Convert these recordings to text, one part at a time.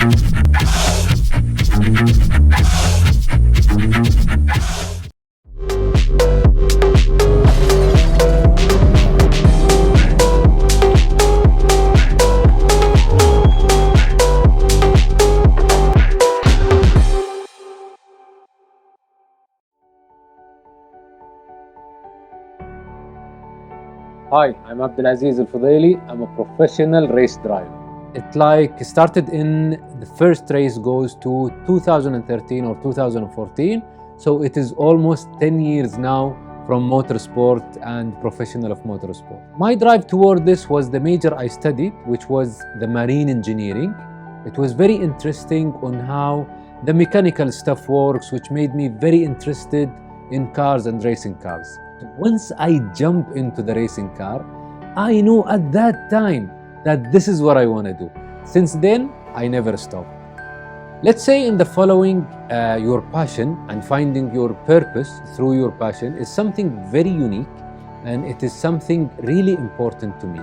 Hi, I'm Abdelaziz Fadeli. I'm a professional race driver. It like started in the first race goes to 2013 or 2014. So it is almost 10 years now from motorsport and professional of motorsport. My drive toward this was the major I studied, which was the marine engineering. It was very interesting on how the mechanical stuff works, which made me very interested in cars and racing cars. Once I jump into the racing car, I knew at that time that this is what I want to do. Since then, I never stopped. Let's say in the following your passion and finding your purpose through your passion is something very unique, and it is something really important to me.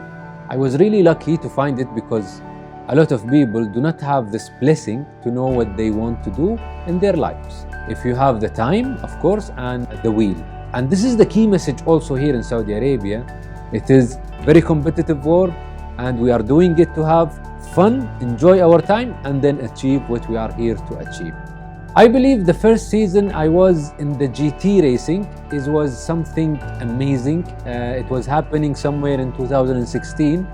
I was really lucky to find it because a lot of people do not have this blessing to know what they want to do in their lives. If you have the time, of course, and the will. And this is the key message also here in Saudi Arabia. It is very competitive world, and we are doing it to have fun, enjoy our time, and then achieve what we are here to achieve. I believe the first season I was in the GT racing was something amazing. It was happening somewhere in 2016.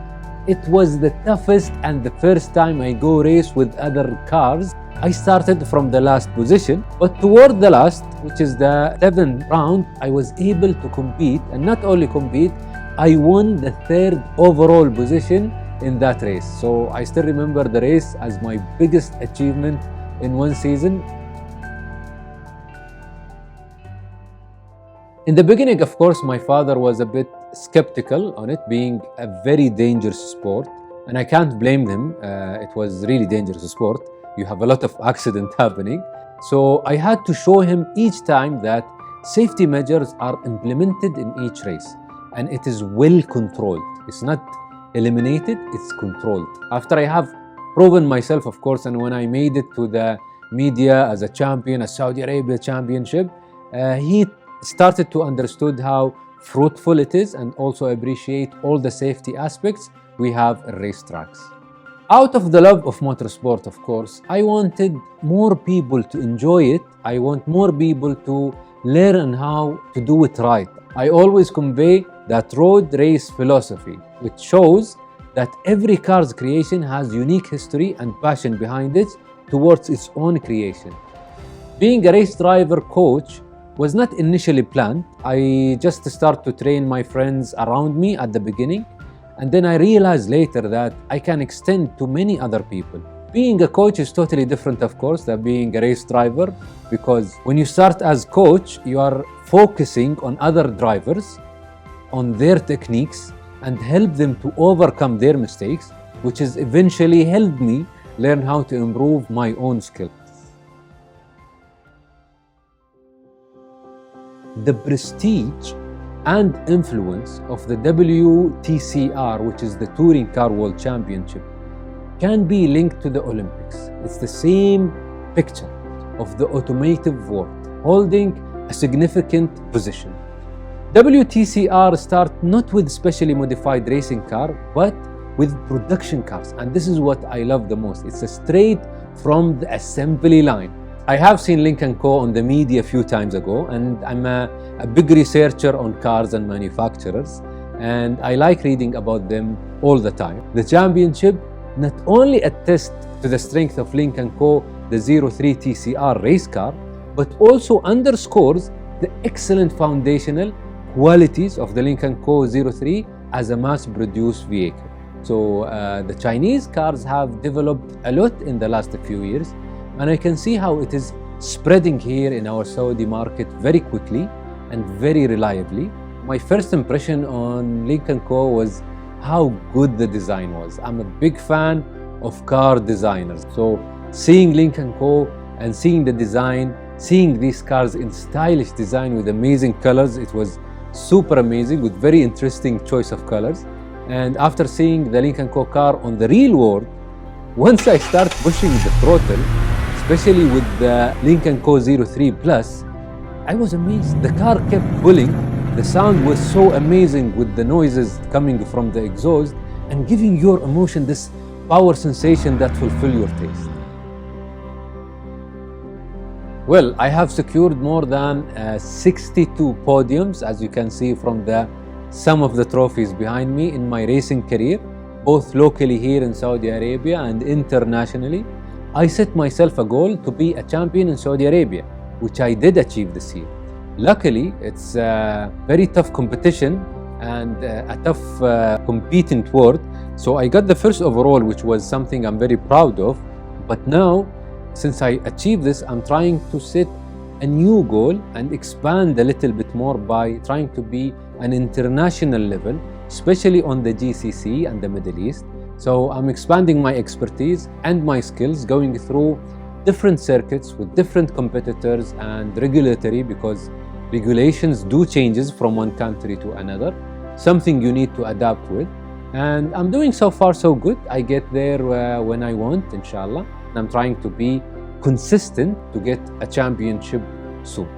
It was the toughest and the first time I go race with other cars. I started from the last position, but toward the last, which is the 7th round, I was able to compete, and not only compete, I won the 3rd overall position in that race. So I still remember the race as my biggest achievement in one season. In the beginning, of course, my father was a bit skeptical on it being a very dangerous sport, and I can't blame him. It was really dangerous sport. You have a lot of accidents happening. So I had to show him each time that safety measures are implemented in each race, and it is well controlled. It's not eliminated, it's controlled. After I have proven myself, of course, and when I made it to the media as a champion, a Saudi Arabia championship, he started to understand how fruitful it is and also appreciate all the safety aspects we have in racetracks. Out of the love of motorsport, of course, I wanted more people to enjoy it. I want more people to learn how to do it right. I always convey that road race philosophy, which shows that every car's creation has unique history and passion behind it towards its own creation. Being a race driver coach was not initially planned. I just started to train my friends around me at the beginning, and then I realized later that I can extend to many other people. Being a coach is totally different, of course, than being a race driver, because when you start as coach, you are focusing on other drivers, on their techniques, and help them to overcome their mistakes, which has eventually helped me learn how to improve my own skills. The prestige and influence of the WTCR, which is the Touring Car World Championship, can be linked to the Olympics. It's the same picture of the automotive world holding a significant position. WTCR start not with specially modified racing car, but with production cars, and this is what I love the most. It's a straight from the assembly line. I have seen Lynk & Co on the media a few times ago, and I'm a big researcher on cars and manufacturers, and I like reading about them all the time. The championship not only attests to the strength of Lynk & Co, the 03 TCR race car, but also underscores the excellent foundational qualities of the Lynk & Co 03 as a mass-produced vehicle. So the Chinese cars have developed a lot in the last few years, and I can see how it is spreading here in our Saudi market very quickly and very reliably. My first impression on Lynk & Co was how good the design was. I'm a big fan of car designers. So seeing Lynk & Co and seeing the design, seeing these cars in stylish design with amazing colors, it was super amazing with very interesting choice of colors. And after seeing the Lynk & Co car on the real world, once I start pushing the throttle, especially with the Lynk & Co 03 Plus, I was amazed. The car kept pulling. The sound was so amazing with the noises coming from the exhaust and giving your emotion this power sensation that fulfill your taste. Well, I have secured more than 62 podiums, as you can see from some of the trophies behind me in my racing career, both locally here in Saudi Arabia and internationally. I set myself a goal to be a champion in Saudi Arabia, which I did achieve this year. Luckily, it's a very tough competition and a tough competing world. So I got the first overall, which was something I'm very proud of. But now, since I achieved this, I'm trying to set a new goal and expand a little bit more by trying to be an international level, especially on the GCC and the Middle East. So I'm expanding my expertise and my skills, going through different circuits with different competitors and regulatory, because regulations do changes from one country to another, something you need to adapt with. And I'm doing so far so good. I get there when I want, inshallah. I'm trying to be consistent to get a championship soon.